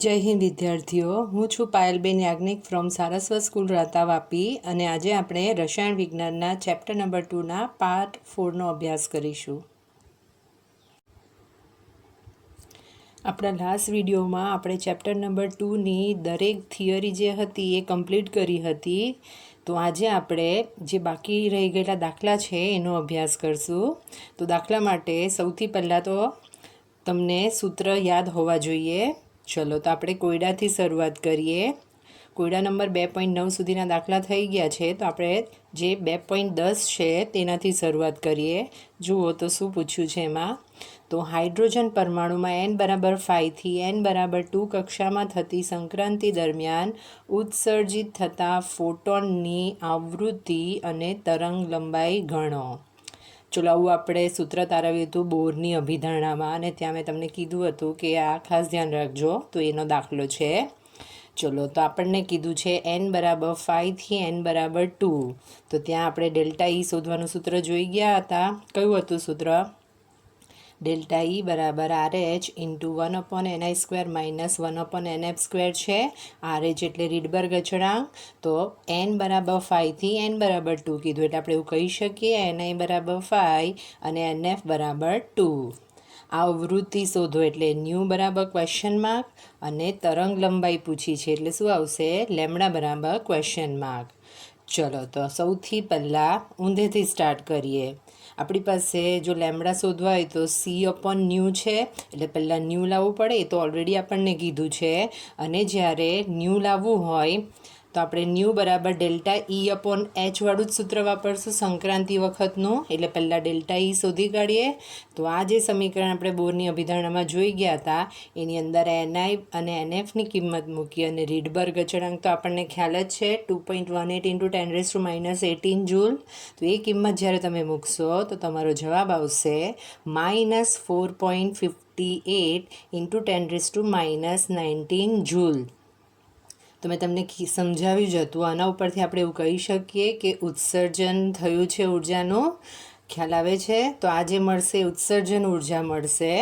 જય હિન્દ વિદ્યાર્થીઓ, હું છું પાયલબેન યાજ્ઞિક ફ્રોમ સારસ્વત સ્કૂલ રાતા વાપી અને આજે આપણે રસાયણ વિજ્ઞાનના ચેપ્ટર નંબર 2ના પાર્ટ 4નો અભ્યાસ કરીશું. આપણા લાસ્ટ વિડીયોમાં આપણે ચેપ્ટર નંબર 2ની દરેક થિયરી જે હતી એ કમ્પ્લીટ કરી હતી. તો આજે આપણે જે બાકી રહી ગયેલા દાખલા છે એનો અભ્યાસ કરશું. તો દાખલા માટે સૌથી પહેલાં તો તમને સૂત્ર યાદ હોવા જોઈએ. ચલો તો આપણે કોયડાથી શરૂઆત કરીએ. કોયડા નંબર 2.9 સુધીના દાખલા થઈ ગયા છે, તો આપણે જે 2.10 છે તેનાથી શરૂઆત કરીએ. જુઓ તો શું પૂછ્યું છે એમાં. તો હાઇડ્રોજન પરમાણુમાં n બરાબર 5 થી n બરાબર 2 કક્ષામાં થતી સંક્રાંતિ દરમિયાન ઉત્સર્જિત થતા ફોટોનની આવૃત્તિ અને તરંગ લંબાઈ ગણો. ચલો આવું આપણે સૂત્ર તારવ્યું હતું બોરની અભિધારણામાં અને ત્યાં મેં તમને કીધું હતું કે આ ખાસ ધ્યાન રાખજો. તો એનો દાખલો છે. ચલો તો આપણને કીધું છે n બરાબર 5 થી n બરાબર 2. તો ત્યાં આપણે ડેલ્ટા ઈ શોધવાનું સૂત્ર જોઈ ગયા હતા. કયું હતું સૂત્ર? ડેલ્ટા ઈ બરાબર RH into 1/ni² minus 1/nf² છે. RH એટલે રીડબર્ગ અચળાંક. તો n બરાબર 5 થી n બરાબર 2 કીધું એટલે આપણે એવું કહી શકીએ ni બરાબર 5 અને nf બરાબર 2. આવૃત્તિ શોધો એટલે ન્યૂ બરાબર ક્વેશ્ચન માર્ક અને તરંગ લંબાઈ પૂછી છે એટલે શું આવશે? લેમડા બરાબર ક્વેશ્ચન માર્ક. ચલો તો સૌથી પહેલાં ઊંધેથી સ્ટાર્ટ કરીએ. આપણી પાસે જો લેમડા શોધવા હોય તો C/ન્યૂ છે એટલે પહેલાં ન્યૂ લાવવું પડે. એ તો ઓલરેડી આપણને કીધું છે. અને જ્યારે ન્યૂ લાવવું હોય તો આપણે ન્યૂ બરાબર ડેલ્ટા E/H વાળું જ સૂત્ર વાપરશું સંક્રાંતિ વખતનું. એટલે પહેલાં ડેલ્ટા ઈ શોધી કાઢીએ. તો આ જે સમીકરણ આપણે બોરની અભિધારણામાં જોઈ ગયા હતા એની અંદર ni અને nfની કિંમત મૂકી અને રીડબર્ગ અચળાંક તો આપણને ખ્યાલ જ છે 2.18 ઇન્ટુ 10⁻18 જૂલ. તો એ કિંમત જ્યારે તમે મૂકશો તો તમારો જવાબ આવશે -4.58 ઇન્ટુ 10⁻19 જૂલ. તો મેં તમને સમજાવ્યું જ હતું. આના ઉપરથી આપણે એવું કહી શકીએ કે ઉત્સર્જન થયું છે ઉર્જાનું. ખ્યાલ આવે છે? તો આ જે મળશે ઉત્સર્જન ઉર્જા મળશે.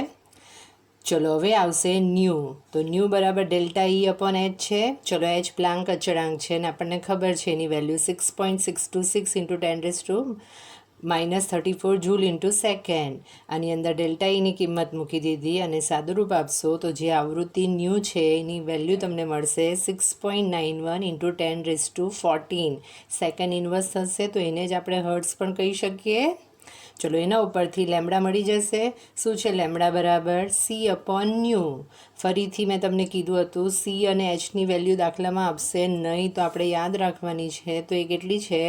ચલો હવે આવશે ન્યૂ. તો ન્યૂ બરાબર ડેલ્ટા E/H છે. ચલો H પ્લાન્ક અચળાંક છે અને આપણને ખબર છે એની value 6.626 into 10⁻34 joule into second. આની અંદર ડેલ્ટા ઈની કિંમત મૂકી દીધી અને સાદુરૂપ આપશો તો જે આવૃત્તિ ન્યૂ છે એની વેલ્યુ તમને મળશે 6.91 ઇન્ટુ 10⁻14 સેકન્ડ ઇન્વર્સ થશે. તો એને જ આપણે હર્ટ્સ પણ કહી શકીએ. ચલો એના ઉપરથી લેમડા મળી જશે. શું છે લેમડા બરાબર C/ન્યૂ. ફરીથી મેં તમને કીધું હતું C અને Hની વેલ્યુ દાખલામાં આપશે નહીં તો આપણે યાદ રાખવાની છે. તો એ કેટલી છે?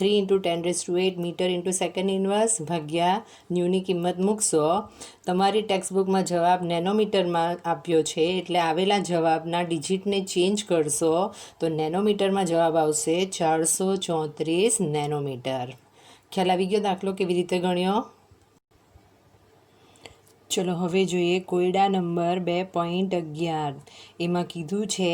3 into 10⁸ metre into second inverse ભાગ્યા ન્યૂની કિંમત મૂકશો. તમારી ટેક્સ્ટબુકમાં જવાબ નેનોમીટરમાં આપ્યો છે એટલે આવેલા જવાબના ડિજિટને ચેન્જ કરશો તો નેનોમીટરમાં જવાબ આવશે 434 નેનોમીટર. ખ્યાલ આવી ગયો દાખલો કેવી રીતે ગણ્યો? ચલો હવે જોઈએ કોયડા નંબર 2.11. એમાં કીધું છે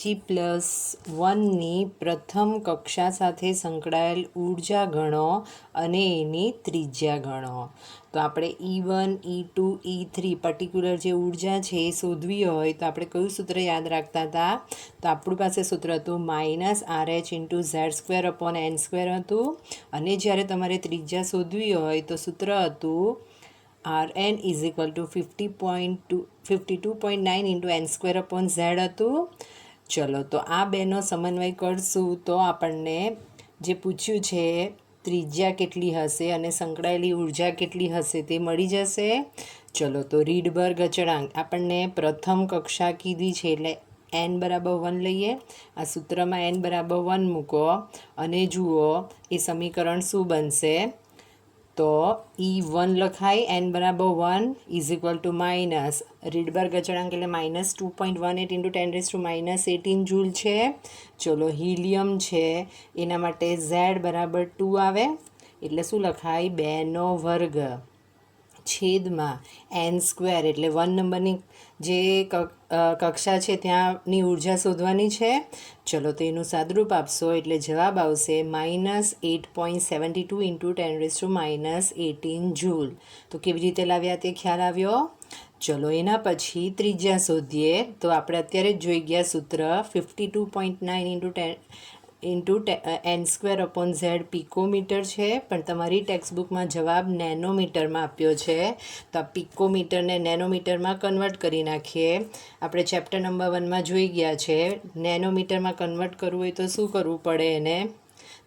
He+1ની પ્રથમ કક્ષા સાથે સંકળાયેલ ઉર્જા ગણો અને એની ત્રિજ્યા ગણો. તો આપણે E1, E2, E3 પર્ટિક્યુલર જે ઉર્જા છે એ શોધવી હોય તો આપણે કયું સૂત્ર યાદ રાખતા હતા? તો આપણું પાસે સૂત્ર હતું -RH ઇન્ટુ Z²/n² હતું. અને જ્યારે તમારે ત્રિજ્યા શોધવી હોય તો સૂત્ર હતું Rn is equal to 52.9 into n² z હતું. ચલો તો આ બેનો સમન્વય કરશું તો આપણને જે પૂછ્યું છે ત્રિજ્યા કેટલી હશે અને સંકળાયેલી ઉર્જા કેટલી હશે તે મળી જશે. ચલો તો રીડબર્ગ અચળાંક આપણને પ્રથમ કક્ષા કીધી છે એટલે n બરાબર 1 લઈએ. આ સૂત્રમાં n બરાબર 1 મૂકો અને જુઓ એ સમીકરણ શું બનશે. તો E1 લખાય n બરાબર 1 is equal to minus Rydberg અચળાંક એટલે -2.18 ઇન્ટુ 10⁻18 જૂલ છે. ચલો હિલિયમ છે એના માટે Z બરાબર 2 આવે એટલે શું લખાય 2² છેદમાં n² એટલે 1 નંબરની જે કક્ષા છે ત્યાંની ઉર્જા શોધવાની છે. ચલો તો એનું સાદરૂપ આપશો એટલે જવાબ આવશે -8.72 ઇન્ટુ 10⁻18 જૂલ. તો કેવી રીતે લાવ્યા તે ખ્યાલ આવ્યો? ચલો એના પછી ત્રિજ્યા શોધીએ. તો આપણે અત્યારે જ જોઈ ગયા સૂત્ર 52.9 ઇન્ટુ n² પિકોમીટર છે, પણ તમારી ટેક્સ્ટબુકમાં જવાબ નેનોમીટરમાં આપ્યો છે. તો આ પિકોમીટરને નેનોમીટરમાં કન્વર્ટ કરી નાખીએ. આપણે ચેપ્ટર નંબર 1માં જોઈ ગયા છે. નેનોમીટરમાં કન્વર્ટ કરવું હોય તો શું કરવું પડે એને,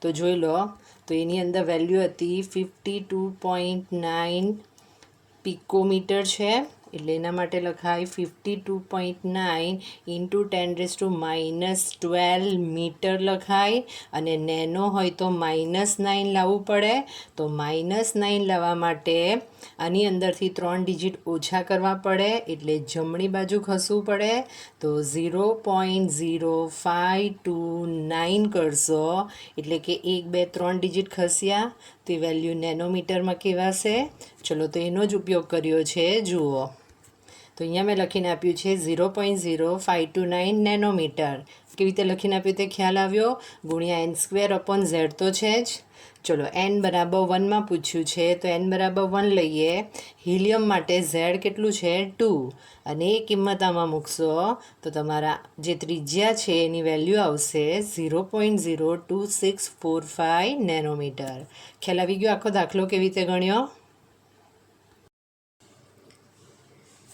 તો જોઈ લો. તો એની અંદર વેલ્યુ હતી 52.9 પિકોમીટર છે, એટલે એના માટે લખાય 52.9 ઇન્ટુ 10⁻12 મીટર લખાય. અને નેનો હોય તો -9 લાવવું પડે. તો -9 લાવવા માટે આની અંદરથી 3 ડિજિટ ઓછા કરવા પડે, એટલે જમણી બાજુ ખસવું પડે. તો 0.0529 કરશો, એટલે કે 1 2 3 ડિજિટ ખસ્યા, તે વેલ્યુ નેનોમીટરમાં કહેવાશે. ચલો તો એનો જ ઉપયોગ કર્યો છે, જુઓ. તો અહીંયા મેં લખીને આપ્યું છે 0.0529 નેનોમીટર. કેવી રીતે લખીને આપ્યું તે ખ્યાલ આવ્યો? ગુણ્યા n²/z તો છે જ. ચલો n બરાબર 1માં પૂછ્યું છે, તો n બરાબર 1 લઈએ. હિલિયમ માટે z કેટલું છે? 2. અને એ કિંમત આમાં મૂકશો તો તમારા જે ત્રિજ્યા છે એની વેલ્યુ આવશે 0.02645 નેનોમીટર. ખ્યાલ આવી ગયો આખો દાખલો કેવી રીતે ગણ્યો?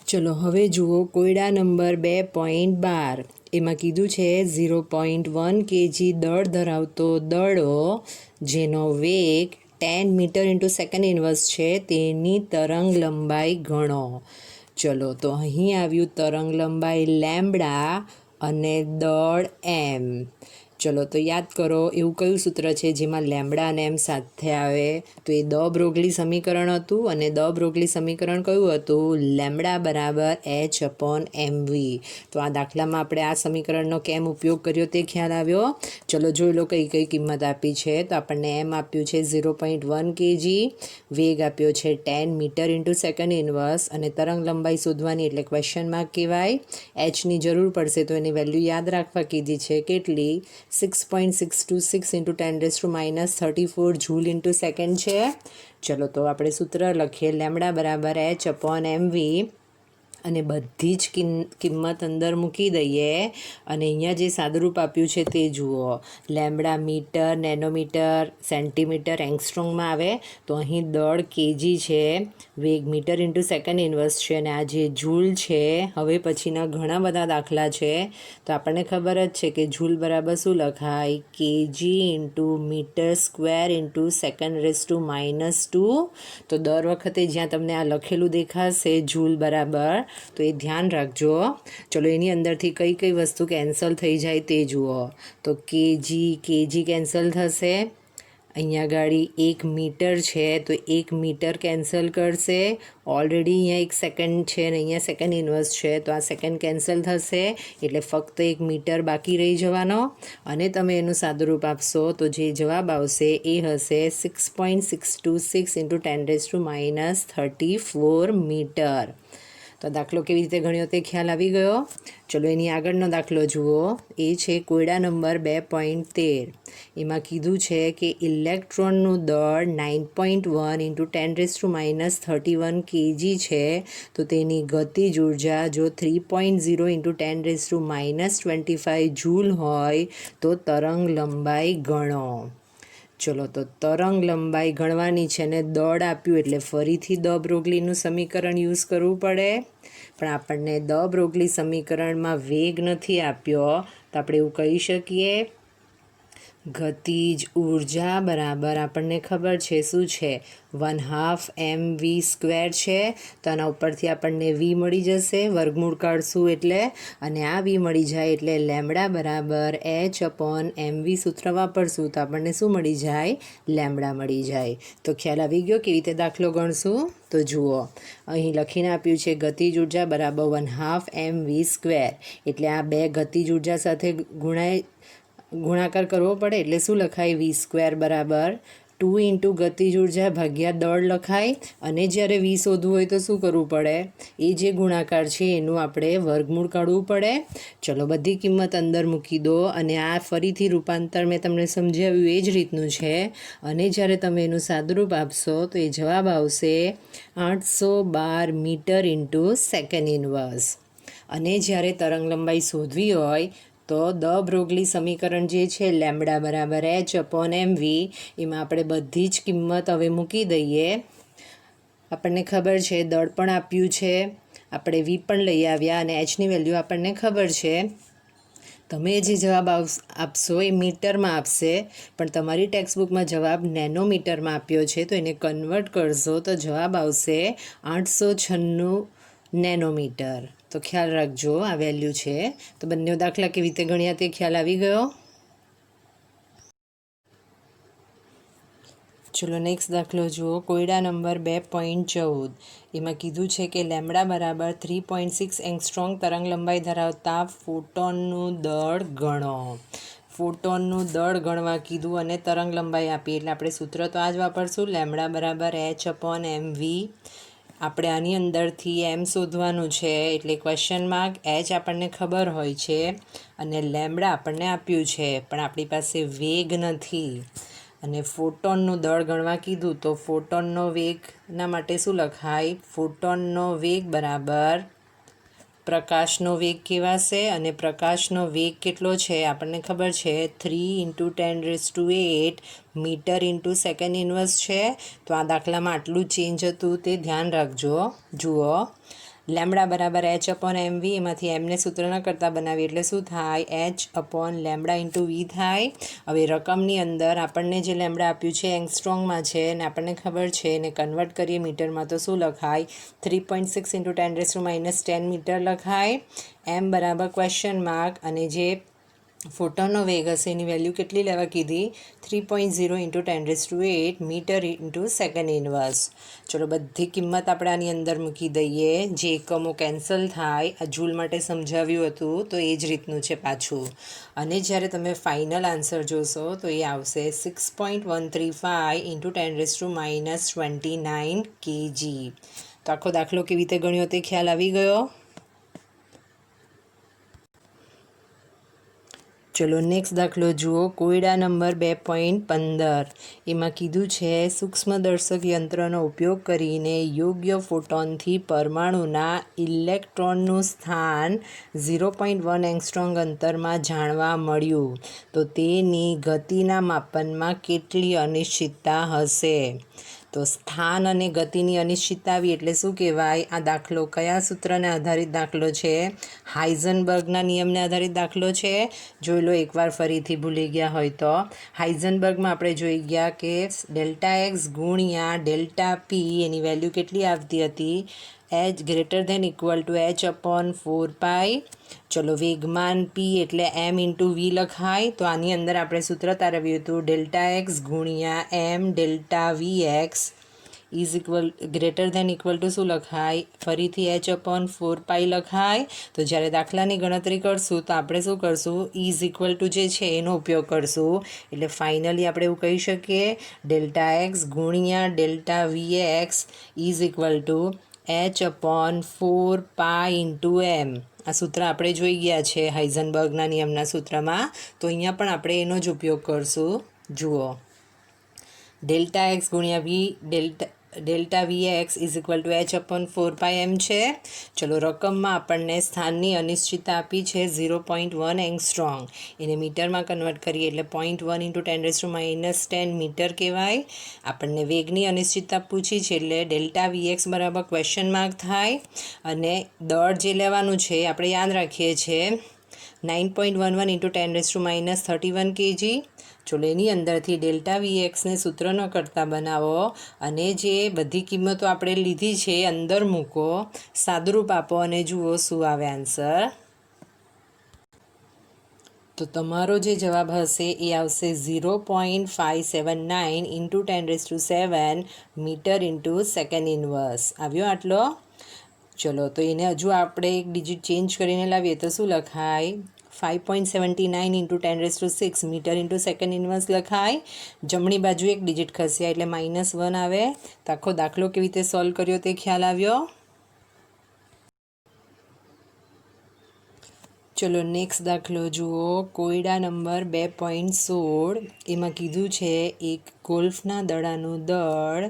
ચલો હવે જુઓ કોયડા નંબર 2.12. એમાં કીધું છે 0.1 kg દળ ધરાવતો દડો જેનો વેગ 10 મીટર ઇન્ટુ સેકન્ડ ઇન્વર્સ છે, તેની તરંગ લંબાઈ ગણો. ચલો તો અહીં આવ્યું તરંગ લંબાઈ લેમ્બડા અને દળ એમ. ચલો તો યાદ કરો, એવું કયું સૂત્ર છે જેમાં લેમ્બડા અને એમ સાથે આવે? તો એ દ બ્રોગલી સમીકરણ હતું. અને દ બ્રોગલી સમીકરણ કયું હતું? લેમ્બડા બરાબર h/mv. તો આ દાખલામાં આપણે આ સમીકરણનો કેમ ઉપયોગ કર્યો તે ખ્યાલ આવ્યો? ચલો જોઈ લો કઈ કઈ કિંમત આપી છે. તો આપણને એમ આપ્યું છે 0.1 kg, વેગ આપ્યો છે 10 મીટર ઇન્ટુ સેકન્ડ ઇન્વર્સ, અને તરંગ લંબાઈ શોધવાની એટલે ક્વેશ્ચન માર્ક કહેવાય. એચની જરૂર પડશે તો એની વેલ્યુ યાદ રાખવા કીધી છે. કેટલી? 6.626 ઇન્ટુ 10⁻34 જૂલ ઇન્ટુ સેકન્ડ છે. ચલો તો આપણે સૂત્ર લખીએ. લેમ્બડા બરાબર h/mv, અને બધી જ કિંમત અંદર મૂકી દઈએ. અને અહીંયા જે સાદુરૂપ આપ્યું છે તે જુઓ. લેમ્બડા મીટર, નેનોમીટર, સેન્ટીમીટર, એંગસ્ટ્રોમમાં આવે. તો અહીં દળ કેજી છે, વેગ મીટર ઇન્ટુ સેકન્ડ ઇન્વર્સ છે, અને આ જે જૂલ છે. હવે પછીના ઘણા બધા દાખલા છે, તો આપણને ખબર જ છે કે જૂલ બરાબર શું લખાય? KG into metre square into second. તો દર વખતે જ્યાં તમને આ લખેલું દેખાશે જૂલ બરાબર, તો એ ધ્યાન રાખજો. ચલો એની અંદરથી કઈ કઈ વસ્તુ કેન્સલ થઈ જાય તે જુઓ. તો કેજી કેન્સલ થશે. અહીંયા ગાડી 1 મીટર છે, તો 1 મીટર કેન્સલ કરશે. ઓલરેડી અહીંયા 1 સેકન્ડ છે અને અહીંયા સેકન્ડ ઇન્વર્સ છે, તો આ સેકન્ડ કેન્સલ થશે, એટલે ફક્ત 1 મીટર બાકી રહી જવાનો. અને તમે એનું સાદુરૂપ આપશો તો જે જવાબ આવશે એ હશે 6.626 ઇન્ટુ 10⁻34 મીટર. તો દાખલો કેવી રીતે ગણ્યો તે ખ્યાલ આવી ગયો? ચલો એની આગળનો દાખલો જુઓ. એ છે કોયડા નંબર 2.13. એમાં કીધું છે કે ઇલેક્ટ્રોનનું દળ 9.1 ઇન્ટુ 10⁻31 kg છે, તો તેની ગતિજ ઉર્જા જો 3.0 ઇન્ટુ 10⁻25 જૂલ હોય તો તરંગ લંબાઈ ગણો. ચલો તો તરંગ લંબાઈ ગણવાની છે અને દળ આપ્યું એટલે ફરીથી દ બ્રોગલીનું સમીકરણ યુઝ કરવું પડે. પણ આપણને દ બ્રોગલી સમીકરણમાં વેગ નથી આપ્યો, તો આપણે એવું કહી શકીએ ગતિજ ઉર્જા બરાબર આપણને ખબર છે શું છે? 1/2 mv² છે. તો આના ઉપરથી આપણને v મળી જશે, વર્ગમૂળ કાઢશું એટલે. અને આ v મળી જાય એટલે લેમ્બડા બરાબર h/mv સૂત્ર વાપરશું તો આપણને શું મળી જાય? લેમ્બડા મળી જાય. તો ખ્યાલ આવી ગયો કેવી રીતે દાખલો ગણશું? તો જુઓ, અહીં લખીને આપ્યું છે ગતિજ ઉર્જા બરાબર 1/2 mv². એટલે આ બે ગતિજ ઉર્જા સાથે ગુણાકાર કરવો પડે, એટલે શું લખાય? v² બરાબર 2 ઇન્ટુ ગતિજ ઉર્જા ભાગ્યા દળ લખાય, અને જ્યારે v શોધવું હોય તો શું કરવું પડે? એ જે ગુણાકાર છે એનું આપણે વર્ગમૂળ કાઢવું પડે. ચલો બધી કિંમત અંદર મૂકી દો, અને આ ફરીથી રૂપાંતર મેં તમને સમજાવ્યું એ જ રીતનું છે. અને જ્યારે તમે એનું સાદુરૂપ આપશો તો એ જવાબ આવશે 812 મીટર ઇન્ટુ સેકન્ડ ઇન્વર્સ. અને જ્યારે તરંગ લંબાઈ શોધવી હોય તો દ બ્રોગલી સમીકરણ જે છે લેમ્બડા બરાબર h/mv, એમાં આપણે બધી જ કિંમત હવે મૂકી દઈએ. આપણને ખબર છે દળ પણ આપ્યું છે, આપણે v પણ લઈ આવ્યા, અને hની વેલ્યુ આપણને ખબર છે. તમે જે જવાબ આપશો એ મીટરમાં આપશે, પણ તમારી ટેક્સ્ટબુકમાં જવાબ નેનોમીટરમાં આપ્યો છે, તો એને કન્વર્ટ કરશો તો જવાબ આવશે 896 નેનોમીટર. તો ખ્યાલ રાખજો આ વેલ્યુ છે. તો બંને દાખલા કેવી રીતે ગણ્યા તે ખ્યાલ આવી ગયો. ચલો નેક્સ્ટ દાખલો જુઓ. કોયડા નંબર 2.14. એમાં કીધું છે કે લેમ્બડા બરાબર 3.6 એંગસ્ટ્રોંગ તરંગ લંબાઈ ધરાવતા ફોટોનનું દળ ગણો. ફોટોનનું દળ ગણવા કીધું અને તરંગ લંબાઈ આપી, એટલે આપણે સૂત્ર તો આ જ વાપરશું, લેમ્બડા બરાબર h/mv. આપણે આની અંદરથી એમ શોધવાનું છે, એટલે ક્વેશ્ચન માર્ક. h આપણને ખબર હોય છે અને લેમ્બડા આપણને આપ્યું છે, પણ આપણી પાસે વેગ નથી. અને ફોટોનનું દળ ગણવા કીધું તો ફોટોનનો વેગના માટે શું લખાય? ફોટોનનો વેગ બરાબર પ્રકાશનો વેગ કહેવાશે, અને પ્રકાશનો વેગ કેટલો છે આપણને ખબર છે, 3 × 10⁸ મીટર ઇન્ટુ સેકન્ડ ઇન્વર્સ છે. તો આ દાખલામાં આટલું ચેન્જ હતું તે ધ્યાન રાખજો. જુઓ, લેમ્બડા બરાબર h/mv, એમાંથી એમને સૂત્ર ન કરતાં બનાવીએ એટલે શું થાય? h/લેમ્બડા ઇન્ટુ v થાય. હવે રકમની અંદર આપણને જે લેમ્બડા આપ્યું છે એંગસ્ટ્રોંગમાં છે, અને આપણને ખબર છે, એને કન્વર્ટ કરીએ મીટરમાં તો શું લખાય? 3.6 × 10⁻10 મીટર લખાય. એમ બરાબર ક્વેશ્ચન માર્ક, અને જે ફોટોનનો વેગ હશે એની વેલ્યુ કેટલી લેવા કીધી? 3.0 × 10⁸ મીટર ઇન્ટુ સેકન્ડ ઇન્વર્સ. ચલો બધી કિંમત આપણે આની અંદર મૂકી દઈએ, જે એકમો કેન્સલ થાય. આ જૂલ માટે સમજાવ્યું હતું તો એ જ રીતનું છે પાછું. અને જ્યારે તમે ફાઇનલ આન્સર જોશો તો એ આવશે 6.135 × 10⁻29 kg. તો આખો દાખલો કેવી રીતે ગણ્યો તે ખ્યાલ આવી ગયો. ચલો નેક્સ્ટ દાખલો જુઓ. કોયડા નંબર 2.15. એમાં કીધું છે સૂક્ષ્મદર્શક યંત્રનો ઉપયોગ કરીને યોગ્ય ફોટોનથી પરમાણુના ઇલેક્ટ્રોનનું સ્થાન 0.1 એંગસ્ટ્રોંગ અંતરમાં જાણવા મળ્યું, તો તેની ગતિના માપનમાં કેટલી અનિશ્ચિતતા હશે? તો સ્થાન અને ગતિની અનિશ્ચિતતા આવી એટલે શું કહેવાય? આ દાખલો કયા સૂત્રને આધારિત દાખલો છે? હાઇઝનબર્ગના નિયમને આધારિત દાખલો છે. જોઈ લો એકવાર ફરીથી ભૂલી ગયા હોય તો. હાઇઝનબર્ગમાં આપણે જોઈ ગયા કે Δx ગુણ્યા Δp એની વેલ્યુ કેટલી આવતી હતી? h > h/4π. ચલો વેગમાન p એટલે m × v લખાય. તો આની અંદર આપણે સૂત્ર તારવ્યું હતું Δx ગુણ્યા m Δvx શું લખાય? ફરીથી h/4π લખાય. તો જ્યારે દાખલાની ગણતરી કરશું તો આપણે શું કરશું? જે છે એનો ઉપયોગ કરશું. એટલે ફાઇનલી આપણે એવું કહી શકીએ Δx ગુણ્યા Δvx h/4π × m. આ સૂત્ર આપણે જોઈ ગયા છે હાઇઝનબર્ગના નિયમના સૂત્રમાં, તો અહીંયા પણ આપણે એનો જ ઉપયોગ કરશું. જુઓ, Δx ગુણ્યા Δvx h/4πm છે. ચલો રકમમાં આપણને સ્થાનની અનિશ્ચિતતા આપી છે 0.1 એંગસ્ટ્રોંગ. એને મીટરમાં કન્વર્ટ કરીએ એટલે 0.1 × 10⁻10 મીટર કહેવાય. આપણને વેગની અનિશ્ચિતતા પૂછી છે એટલે Δvx બરાબર ક્વેશ્ચન માર્ક થાય. અને દળ જે લેવાનું છે આપણે યાદ રાખીએ છીએ 9.11 × 10⁻31 kg. ચલો એની અંદરથી Δvxને સૂત્ર ન કરતાં બનાવો, અને જે બધી કિંમતો આપણે લીધી છે એ અંદર મૂકો, સાદુરૂપ આપો, અને જુઓ શું આવે આન્સર. તો તમારો જે જવાબ હશે એ આવશે 0.579 × 10⁷ મીટર ઇન્ટુ સેકન્ડ ઇન્વર્સ. આવ્યો આટલો? ચલો તો એને હજુ આપણે એક ડિજિટ ચેન્જ કરીને લાવીએ તો શું લખાય? 5.79 into 10⁶ metre into second inverse લખાય. જમણી બાજુ એક ડિજિટ ખસ્યા એટલે -1 આવે. તો આખો દાખલો કેવી રીતે સોલ્વ કર્યો તે ખ્યાલ આવ્યો. ચલો નેક્સ્ટ દાખલો જુઓ. કોયડા નંબર 2.16 એમાં કીધું છે એક ગોલ્ફના દડાનું દળ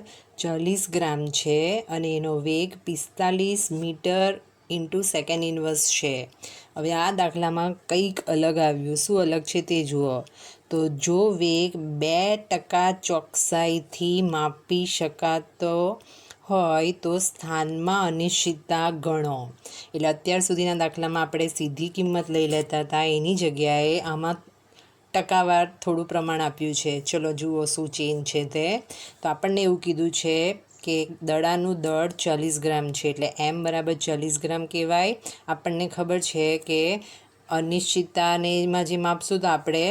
40 ગ્રામ છે અને એનો વેગ 45 મીટર ઇન્ટુ સેકન્ડ ઇન્વર્સ છે. હવે આ દાખલામાં કંઈક અલગ આવ્યું. શું અલગ છે તે જુઓ. તો જો વેગ 2% ચોકસાઈથી માપી શકાતો હોય તો સ્થાનમાં અનિશ્ચિતતા ગણો. એટલે અત્યાર સુધીના દાખલામાં આપણે સીધી કિંમત લઈ લેતા હતા, એની જગ્યાએ આમાં ટકાવાર થોડું પ્રમાણ આપ્યું છે. ચલો જુઓ શું ચેન્જ છે તે. તો આપણને એવું કીધું છે કે દડાનું દળ 40 ગ્રામ છે એટલે m બરાબર 40 ગ્રામ કહેવાય. આપણને ખબર છે કે અનિશ્ચિતતાને એમાં જે માપશું તો આપણે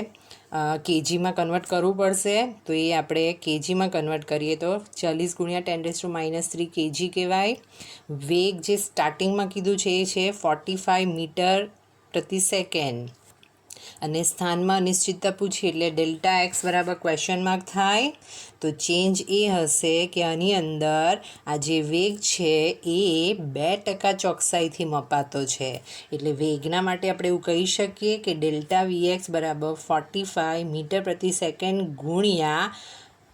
કેજીમાં કન્વર્ટ કરવું પડશે. તો એ આપણે કેજીમાં કન્વર્ટ કરીએ તો 40 × 10⁻³ કેજી કહેવાય. વેગ જે સ્ટાર્ટિંગમાં કીધું છે એ છે 45 મીટર પ્રતિ સેકન્ડ અને સ્થાનમાં અનિશ્ચિતતા પૂછી એટલે Δx બરાબર ક્વેશ્ચન માર્ક થાય. તો ચેન્જ એ હશે કે આની અંદર આ જે વેગ છે એ 2% ચોકસાઈથી મપાતો છે. એટલે વેગના માટે આપણે એવું કહી શકીએ કે Δvx બરાબર 45 મીટર પ્રતિ સેકન્ડ ગુણ્યા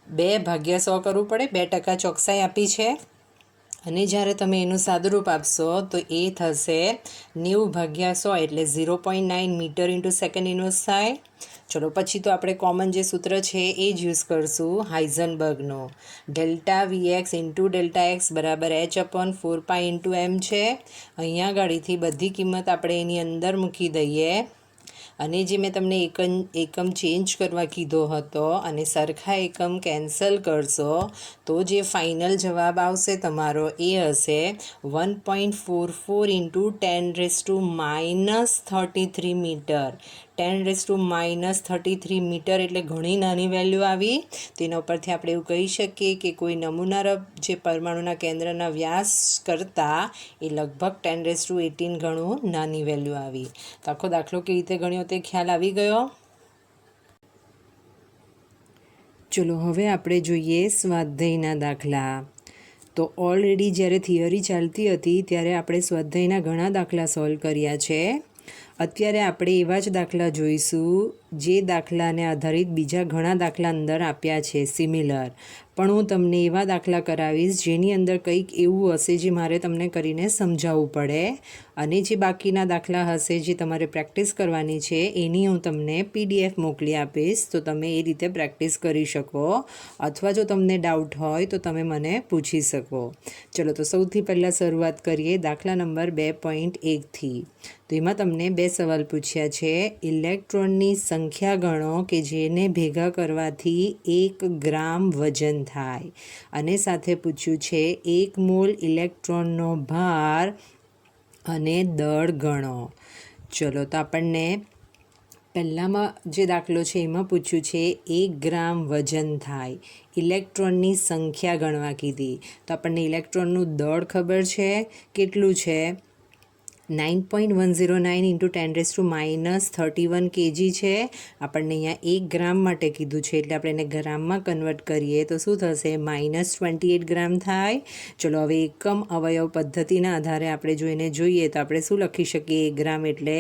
2/100 કરવું પડે. 2% ચોકસાઈ આપી છે અને જ્યારે તમે એનું સાદુરૂપ આપશો તો એ થશે 90/100 એટલે 0.9 મીટર ઇન્ટુ સેકન્ડ ઇન્વર્સ થાય. ચલો પછી તો આપણે કોમન જે સૂત્ર છે એ જ યુઝ કરશું હાઇઝનબર્ગનો. Δvx ઇન્ટુ Δx બરાબર h/4π ઇન્ટુ m છે. અહીંયા ગાડીથી બધી કિંમત આપણે એની અંદર મૂકી દઈએ અને જે મેં તમને એકમ ચેન્જ કરવા કીધો હતો અને સરખા એકમ કેન્સલ કરશો તો જે ફાઇનલ જવાબ આવશે તમારો એ હશે 1.44 ઇન્ટુ 10⁻³ મીટર. 10⁻³ મીટર એટલે ઘણી નાની વેલ્યુ આવી. તેના ઉપરથી આપણે એવું કહી શકીએ કે કોઈ નમૂનારૂપ જે પરમાણુના કેન્દ્રના વ્યાસ કરતાં એ લગભગ 10⁻18 ગણું નાની વેલ્યુ આવી. તો આખો દાખલો કેવી રીતે ગણ્યો તે ખ્યાલ આવી ગયો. ચલો હવે આપણે જોઈએ સ્વાધ્યાયના દાખલા. તો ઓલરેડી જ્યારે થિયરી ચાલતી હતી ત્યારે આપણે સ્વાધ્યાયના ઘણા દાખલા સોલ્વ કર્યા છે. અત્યારે આપણે એવા જ દાખલા જોઈશું જે દાખલાને આધારિત બીજા ઘણા દાખલા અંદર આપ્યા છે સિમિલર. પણ હું તમને એવા દાખલા કરાવીશ જેની અંદર કંઈક એવું હશે જે મારે તમને કરીને સમજાવવું પડે અને જે બાકીના દાખલા હશે જે તમારે પ્રેક્ટિસ કરવાની છે એની હું તમને PDF મોકલી આપીશ. તો તમે એ રીતે પ્રેક્ટિસ કરી શકો અથવા જો તમને ડાઉટ હોય તો તમે મને પૂછી શકો. ચલો તો સૌથી પહેલાં શરૂઆત કરીએ દાખલા નંબર 2.1થી. તો એમાં તમને 2 સવાલ પૂછ્યા છે. ઇલેક્ટ્રોનની સંખ્યા ગણો કે જેને ભેગા કરવાથી 1 ગ્રામ વજન થાય અને સાથે પૂછ્યું છે 1 મોલ ઇલેક્ટ્રોનનો ભાર અને દળ ગણો. ચલો તો આપણને પહેલામાં જે દાખલો છે એમાં પૂછ્યું છે 1 ગ્રામ વજન થાય, ઇલેક્ટ્રોનની સંખ્યા ગણવા કીધી. તો આપણને ઇલેક્ટ્રોનનું દળ ખબર છે કેટલું છે 9.109 ઇન્ટુ 10⁻31 કેજી છે. આપણને અહીંયા 1 ગ્રામ માટે કીધું છે એટલે આપણે એને ગ્રામમાં કન્વર્ટ કરીએ તો શું થશે -28 ગ્રામ થાય. ચલો હવે એકમ અવયવ પદ્ધતિના આધારે આપણે જો એને જોઈએ તો આપણે શું લખી શકીએ 1 ગ્રામ એટલે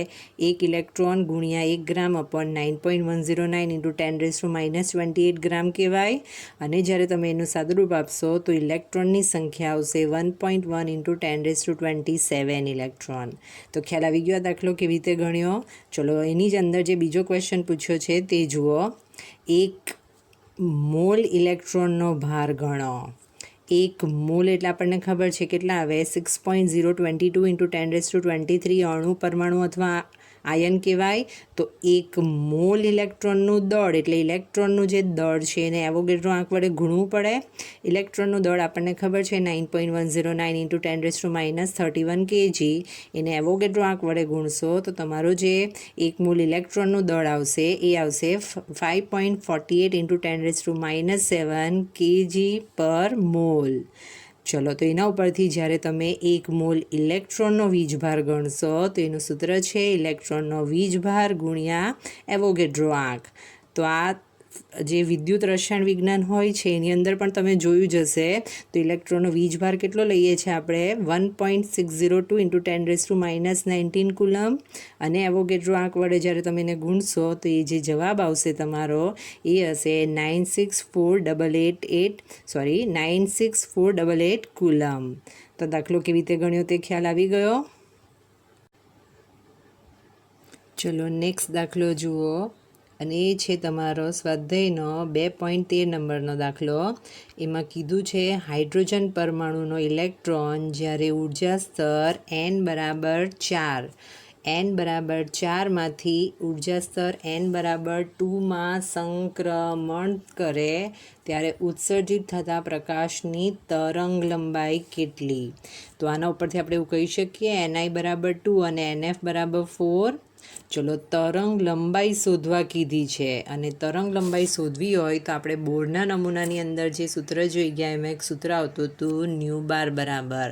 1 ઇલેક્ટ્રોન ગુણ્યા 1 ગ્રામ અપોન 9.109 ઇન્ટુ 10⁻28 ગ્રામ કહેવાય. અને જ્યારે તમે એનું સાદુરૂપ આપશો તો ઇલેક્ટ્રોનની સંખ્યા આવશે 1.1 ઇન્ટુ 10⁻27 ઇલેક્ટ્રોન. તો ખ્યાલ આવી ગયો આ દાખલો કેવી રીતે ગણ્યો. ચલો એની જ અંદર જે બીજો ક્વેશ્ચન પૂછ્યો છે તે જુઓ. 1 મોલ ઇલેક્ટ્રોનનો ભાર ગણો. 1 મોલ એટલે આપણને ખબર છે કેટલા આવે 6.022 ઇન્ટુ 10⁻23 અણુ પરમાણુ અથવા આયન કહેવાય. તો 1 મોલ ઇલેક્ટ્રોનનું દળ એટલે ઇલેક્ટ્રોનનું જે દળ છે એને એવોગેડ્રો આંક વડે ગુણવું પડે. ઇલેક્ટ્રોનનું દળ આપણને ખબર છે 9.109 ઇન્ટુ 10⁻31 કેજી. એને એવોગેડ્રો આંક વડે ગુણશો તો તમારું જે 1 મોલ ઇલેક્ટ્રોનનું દળ આવશે એ આવશે 5.48 ઇન્ટુ 10⁻7 કેજી પર મોલ. ચલો, તો એના ઉપરથી જ્યારે તમે 1 મોલ ઇલેક્ટ્રોનનો વીજભાર ગણશો તો એનું સૂત્ર છે ઇલેક્ટ્રોનનો વીજભાર ગુણ્યા એવોગેડ્રો આંક. તો આ જે વિદ્યુત રસાયણ વિજ્ઞાન હોય છે એની અંદર પણ તમે જોયું જ હશે. તો ઇલેક્ટ્રોનનો વીજભાર કેટલો લઈએ છીએ આપણે? 1.602 × 10⁻⁻19 કુલમ. અને એવોગેડ્રો આંક વડે જ્યારે તમે એને ગુણશો તો એ જે જવાબ આવશે તમારો એ હશે 96488 કુલમ. તો દાખલો કેવી રીતે ગણ્યો તે ખ્યાલ આવી ગયો? ચલો, નેક્સ્ટ દાખલો જુઓ. અને એ છે તમારો સ્વાધ્યાયનો 2.13 નંબરનો દાખલો. એમાં કીધું છે હાઇડ્રોજન પરમાણુનો ઇલેક્ટ્રોન જ્યારે ઉર્જા સ્તર n બરાબર 4 માંથી ઉર્જા સ્તર n બરાબર 2માં સંક્રમણ કરે ત્યારે ઉત્સર્જિત થતા પ્રકાશની તરંગ લંબાઈ કેટલી? તો આના ઉપરથી આપણે એવું કહી શકીએ ni બરાબર 2 અને nf બરાબર 4. ચલો, તરંગ લંબાઈ શોધવા કીધી છે અને તરંગ લંબાઈ શોધવી હોય તો આપણે બોર્ડના નમૂનાની અંદર જે સૂત્ર જોઈ ગયા એમાં એક સૂત્ર આવતું હતું ન્યૂ બાર બરાબર.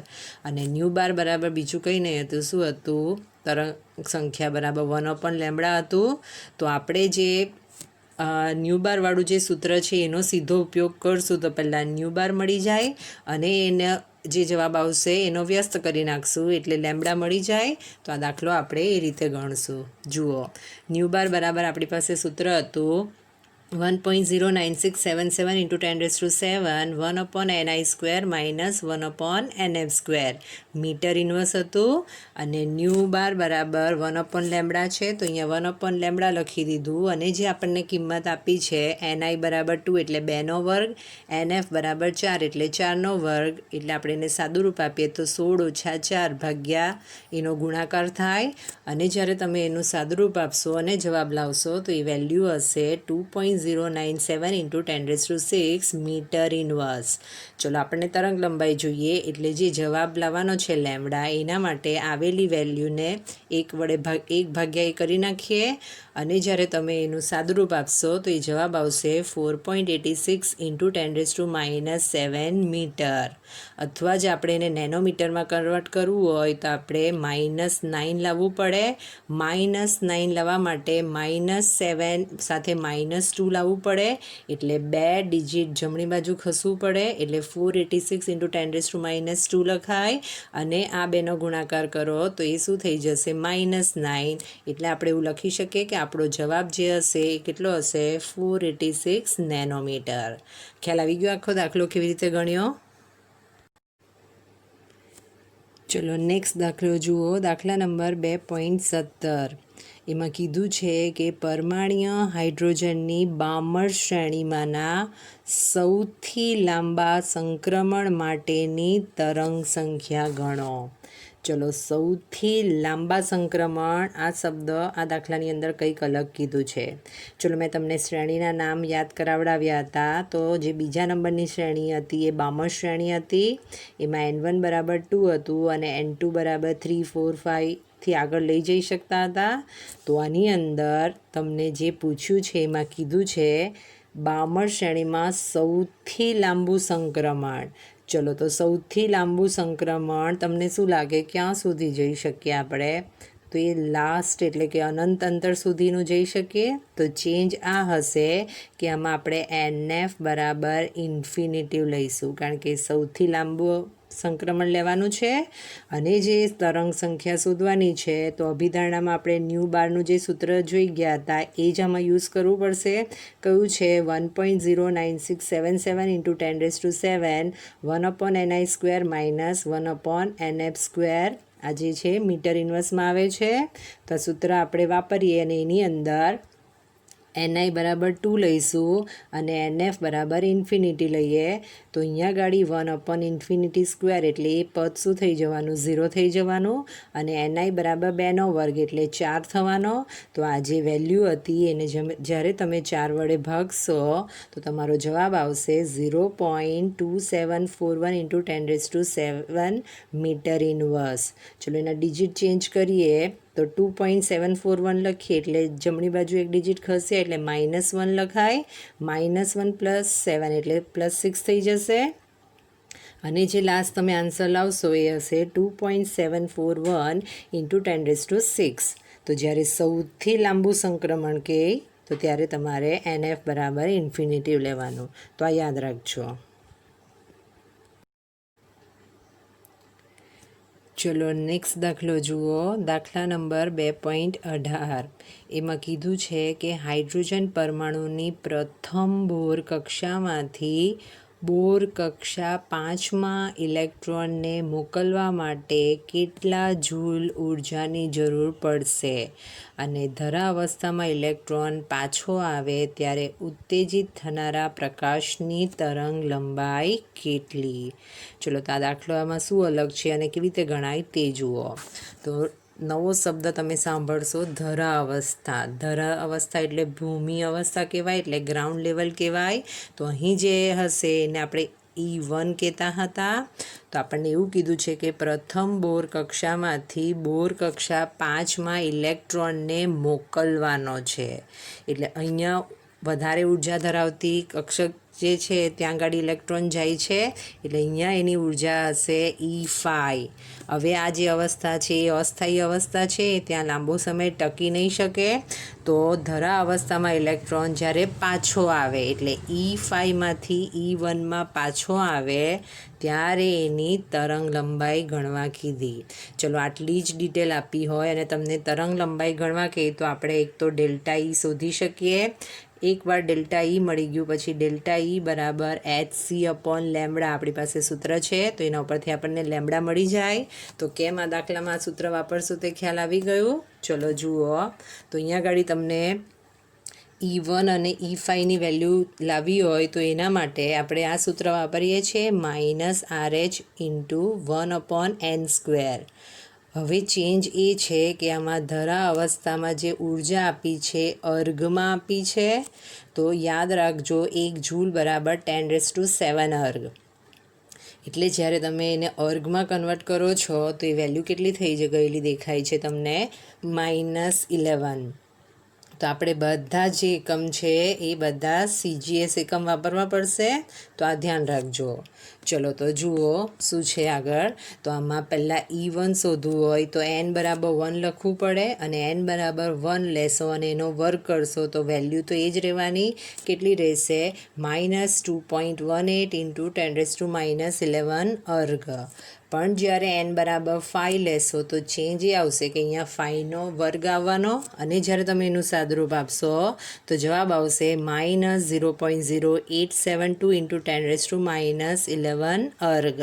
અને ન્યૂ બાર બરાબર બીજું કંઈ નહીં હતું. શું હતું? તરંગ સંખ્યા બરાબર 1/λ હતું. તો આપણે જે ન્યૂ બારવાળું જે સૂત્ર છે એનો સીધો ઉપયોગ કરશું તો પહેલાં ન્યૂ બાર મળી જાય અને એને જે જવાબ આવશે એનો વ્યસ્ત કરી નાખશું એટલે લેમ્બડા મળી જાય. તો આ દાખલો આપણે એ રીતે ગણશું. જુઓ, ન્યૂ બાર બરાબર આપણી પાસે સૂત્ર હતું 1.09677 × 10⁻⁷ 1/ni² - 1/nf². મીટર ઇન્વર્સ હતું. અને ન્યૂ બાર બરાબર 1/λ છે તો અહીંયા 1/λ લખી દીધું. અને જે આપણને કિંમત આપી છે ni બરાબર 2 એટલે 2નો વર્ગ, nf બરાબર 4 એટલે 4નો વર્ગ. એટલે આપણે એને સાદું રૂપ આપીએ તો 16 - 4 ભાગ્યા એનો ગુણાકાર થાય. અને જ્યારે તમે એનું સાદું રૂપ આપશો અને જવાબ લાવશો તો એ વેલ્યુ હશે 2.097 × 10⁶ મીટર ઇન્વર્સ. ચલો, આપણને તરંગ લંબાઈ જોઈએ એટલે જે જવાબ લાવવાનો છે લેમ્બડા એના માટે આવેલી વેલ્યુને 1/1 કરી નાખીએ. અને જ્યારે તમે એનું સાદુરૂપ આપશો તો એ જવાબ આવશે 4.86 × 10⁻⁷ મીટર. અથવા જ આપણે એને નેનોમીટરમાં કન્વર્ટ કરવું હોય તો આપણે -9 લાવવું પડે. -9 લાવવા માટે -7 સાથે -2 લાવવું પડે. એટલે 2 ડિજિટ જમણી બાજુ ખસવું પડે એટલે 486 × 10⁻² લખાય. અને આ બેનો ગુણાકાર કરો તો એ શું થઈ જશે? -9. એટલે આપણે એવું લખી શકીએ કે આપણો જવાબ જે હશે એ કેટલો હશે? 486 નેનોમીટર. ખ્યાલ આવી ગયો આખો દાખલો કેવી રીતે ગણ્યો? ચલો, નેક્સ્ટ દાખલો જુઓ. દાખલા નંબર 2.17. એમાં કીધું છે કે પરમાણ્વીય હાઇડ્રોજનની બામર શ્રેણીમાંના સૌથી લાંબા સંક્રમણ માટેની તરંગ સંખ્યા ગણો. ચલો, સૌથી લાંબા સંક્રમણ આ શબ્દ આ દાખલાની અંદર કંઈક અલગ કીધું છે. ચલો, મેં તમને શ્રેણીના નામ યાદ કરાવડાવ્યા હતા. તો જે બીજા નંબરની શ્રેણી હતી એ બામર શ્રેણી હતી. એમાં n1 બરાબર 2 હતું અને n2 બરાબર 3, 4, 5 થી આગળ લઈ જઈ શકતા હતા. તો આની અંદર તમને જે પૂછ્યું છે એમાં કીધું છે બામર શ્રેણીમાં સૌથી લાંબુ સંક્રમણ. ચલો, તો સૌથી લાંબુ સંક્રમણ તમને શું લાગે ક્યાં સુધી જઈ શકીએ આપણે? તો એ લાસ્ટ એટલે કે અનંત અંતર સુધીનું જઈ શકીએ. તો ચેન્જ આ હશે કે આમાં આપણે nf બરાબર ઇન્ફિનિટિવ લઈશું કારણ કે સૌથી લાંબુ સંક્રમણ લેવાનું છે. અને જે તરંગ સંખ્યા શોધવાની છે તો અભિધારણામાં આપણે ન્યૂ બારનું જે સૂત્ર જોઈ ગયા હતા એ જ આમાં યુઝ કરવું પડશે. કયું છે? 1.09677 × 10⁻⁷ 1/ni² - 1/nf². આ જે છે મીટર ઇન્વર્સમાં આવે છે. તો આ સૂત્ર આપણે વાપરીએ અને એની અંદર ni બરાબર 2 લઈશું અને nf બરાબર ઇન્ફિનિટી લઈએ. તો અહીંયા ગાડી 1/∞² એટલે એ પદ શું થઈ જવાનું? 0 થઈ જવાનું. અને ni બરાબર 2નો વર્ગ એટલે 4 થવાનો. તો આ જે વેલ્યુ હતી એને જ્યારે તમે 4 વડે ભાગશો તો તમારો જવાબ આવશે 0.2741 × 10⁻⁷ મીટર ઇન્વર્સ. ચલો, એના ડિજિટ ચેન્જ કરીએ તો 2.741 લખીએ એટલે જમણી બાજુ એક ડિજિટ ખસે એટલે -1 લખાય. -1 + 7 એટલે +6 થઈ જશે. અને જે લાસ્ટ તમે આન્સર લાવશો એ હશે 2.741 ઇન્ટુ 10⁶. તો જ્યારે સૌથી લાંબુ સંક્રમણ કહે તો ત્યારે તમારે NF બરાબર ઇન્ફિનિટિવ લેવાનું. તો આ યાદ રાખજો. ચલો નેક્સ્ટ દાખલો જુઓ. દાખલા નંબર 2.18. એમાં કીધું છે કે હાઇડ્રોજન પરમાણુની પ્રથમ બોર કક્ષામાંથી બોર કક્ષા 5માં ઇલેક્ટ્રોનને મોકલવા માટે કેટલા જૂલ ઉર્જાની જરૂર પડશે અને ધરા અવસ્થામાં ઇલેક્ટ્રોન પાછો આવે ત્યારે ઉત્તેજિત થનારા પ્રકાશની તરંગ લંબાઈ કેટલી? ચલો તો આ દાખલામાં શું અલગ છે અને કેવી રીતે ગણાય તે જુઓ. તો નવો શબ્દ તમે સાંભળશો, ધરા અવસ્થા. ધરા અવસ્થા એટલે ભૂમિ અવસ્થા કહેવાય, એટલે ગ્રાઉન્ડ લેવલ કહેવાય. તો અહીં જે હશે એને આપણે E1 કહેતા હતા. તો આપણને એવું કીધું છે કે પ્રથમ બોર કક્ષામાંથી બોર કક્ષા 5માં ઇલેક્ટ્રોનને મોકલવાનો છે. એટલે અહીંયા વધારે ઉર્જા ધરાવતી કક્ષક જે છે ત્યાં આગળ ઇલેક્ટ્રોન જાય છે, એટલે અહીંયા એની ઉર્જા હશે E5. હવે આ જે અવસ્થા છે એ અસ્થાયી અવસ્થા છે, ત્યાં લાંબો સમય ટકી નહીં શકે. તો ધરા અવસ્થામાં ઇલેક્ટ્રોન જ્યારે પાછો આવે એટલે E5માંથી E1માં પાછો આવે ત્યારે એની તરંગ લંબાઈ ગણવા કીધી. ચલો આટલી જ ડિટેલ આપી હોય અને તમને તરંગ લંબાઈ ગણવા કહે તો આપણે એક તો ડેલ્ટા E શોધી શકીએ. એકવાર ડેલ્ટા E મળી ગયું પછી ડેલ્ટા E બરાબર hc/λ આપણી પાસે સૂત્ર છે, તો એના ઉપરથી આપણને લેમ્બડા મળી જાય. તો કેમ આ દાખલામાં સૂત્ર વાપરશું તે ખ્યાલ આવી ગયું. ચલો જુઓ. તો અહીંયા આગળ તમને E1 અને E5ની વેલ્યુ લાવી હોય તો એના માટે આપણે આ સૂત્ર વાપરીએ છીએ -RH ઇન્ટુ 1/n². હવે ચેન્જ એ છે કે આમાં ધરા અવસ્થામાં જે ઉર્જા આપી છે અર્ઘમાં આપી છે. તો યાદ રાખજો 1 જૂલ બરાબર 10⁷ અર્ઘ. એટલે જ્યારે તમે એને અર્ઘમાં કન્વર્ટ કરો છો તો એ વેલ્યુ કેટલી થઈ ગયેલી દેખાય છે તમને? -11. તો આપણે બધા જે એકમ છે એ બધા CGS એકમ વાપરવા પડશે. તો આ ધ્યાન રાખજો. ચલો તો જુઓ શું છે આગળ. તો આમાં પહેલાં E1 શોધવું હોય તો n બરાબર 1 લખવું પડે અને n બરાબર 1 લેશો અને એનો વર્ગ કરશો તો વેલ્યુ તો એ જ રહેવાની. કેટલી રહેશે? -2.18 ઇન્ટુ 10⁻11 અર્ઘ. પણ જ્યારે n બરાબર 5 લેશો તો ચેન્જ એ આવશે કે અહીંયા 5નો વર્ગ આવવાનો અને જ્યારે તમે એનું સાદુરૂપ આપશો તો જવાબ આવશે -0.0872 ઇન્ટુ 10⁻11 અર્ઘ.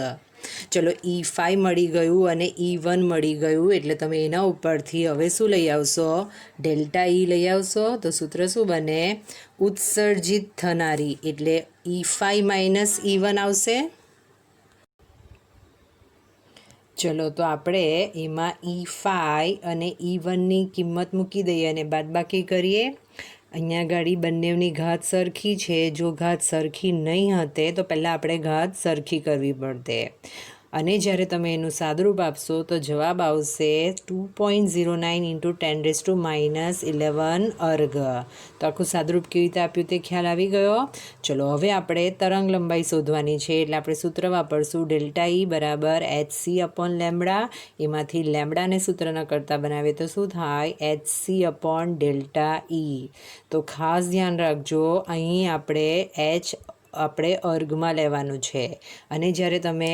ચલો E5 મળી ગયું અને E1 મળી ગયું એટલે તમે એના ઉપરથી હવે શું લઈ આવશો? ડેલ્ટા E લઈ આવશો. તો સૂત્ર શું બને? ઉત્સર્જિત થનારી એટલે E5 - E1 આવશે. ચલો તો આપણે એમાં E5 અને E1ની કિંમત મૂકી દઈએ અને બાદબાકી કરીએ. અહીંયા ગાડી બંનેની ઘાત સરખી છે. જો ઘાત સરખી નહીં હતે તો પહેલાં આપણે ઘાત સરખી કરવી પડતે અને જ્યારે તમે એનું સાદુરૂપ આપશો તો જવાબ આવશે 2.09 ઇન્ટુ 10⁻11 અર્ઘ. તો આખું સાદુરૂપ કેવી રીતે આપ્યું તે ખ્યાલ આવી ગયો. ચલો હવે આપણે તરંગ લંબાઈ શોધવાની છે એટલે આપણે સૂત્ર વાપરશું ડેલ્ટા E બરાબર hc/λ. એમાંથી લેમ્બડાને સૂત્રના કરતાં બનાવીએ તો શું થાય? hc/ΔE. તો ખાસ ધ્યાન રાખજો અહીં આપણે અર્ઘમાં લેવાનું છે અને જ્યારે તમે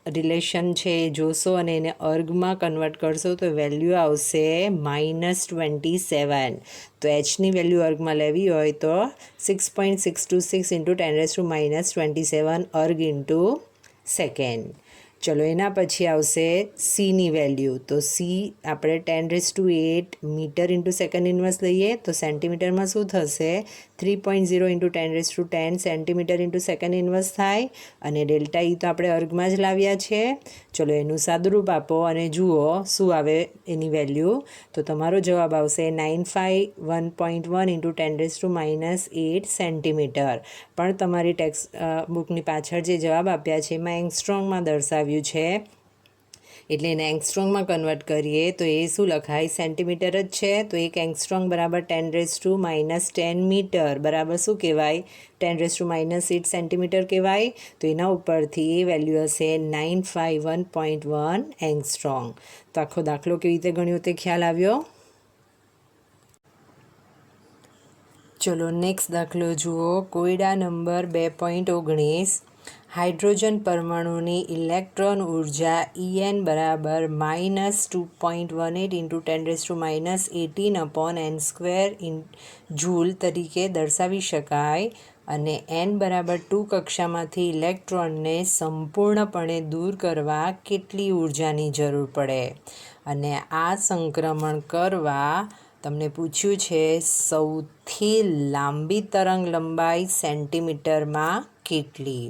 રિલેશન છે એ જોશો અને એને અર્ઘમાં કન્વર્ટ કરશો તો વેલ્યુ આવશે -27. તો hની વેલ્યુ અર્ઘમાં લેવી હોય તો 6.626 ઇન્ટુ 10⁻27 અર્ઘ ઇન્ટુ સેકન્ડ. ચલો એના પછી આવશે Cની વેલ્યુ. તો C આપણે 10⁸ મીટર ઇન્ટુ સેકન્ડ ઇન્વર્સ લઈએ તો સેન્ટીમીટરમાં શું થશે? 3.0 into 10⁻10 centimetre into second inverse થાય અને ડેલ્ટા E તો આપણે અર્ઘમાં જ લાવ્યા છે. ચલો એનું સાદુરૂપ આપો અને જુઓ શું આવે એની વેલ્યુ. તો તમારો જવાબ આવશે 951.1 ઇન્ટુ 10⁻8 સેન્ટીમીટર. પણ તમારી ટેક્સ્ટ બુકની પાછળ જે જવાબ આપ્યા છે એમાં એંગસ્ટ્રોમમાં દર્શાવ્યું છે એટલે એને એંગસ્ટ્રોંગમાં કન્વર્ટ કરીએ તો એ શું લખાય? સેન્ટીમીટર જ છે. તો 1 એંગસ્ટ્રોંગ બરાબર 10⁻⁻10 મીટર બરાબર શું કહેવાય? 10⁻⁻8 સેન્ટીમીટર કહેવાય. તો એના ઉપરથી એ વેલ્યુ હશે 951.1 એંગસ્ટ્રોંગ. તો આખો દાખલો કેવી રીતે ગણ્યો તે ખ્યાલ આવ્યો? ચલો નેક્સ્ટ દાખલો જુઓ. કોયડા નંબર 2.19. હાઇડ્રોજન પરમાણુની ઇલેક્ટ્રોન ઉર્જા En બરાબર -2.18 × 10⁻18/n² જૂલ તરીકે દર્શાવી શકાય અને n બરાબર 2 કક્ષામાંથી ઇલેક્ટ્રોનને સંપૂર્ણપણે દૂર કરવા કેટલી ઉર્જાની જરૂર પડે? અને આ સંક્રમણ કરવા તમને પૂછ્યું છે સૌથી લાંબી તરંગ લંબાઈ સેન્ટીમીટરમાં કેટલી?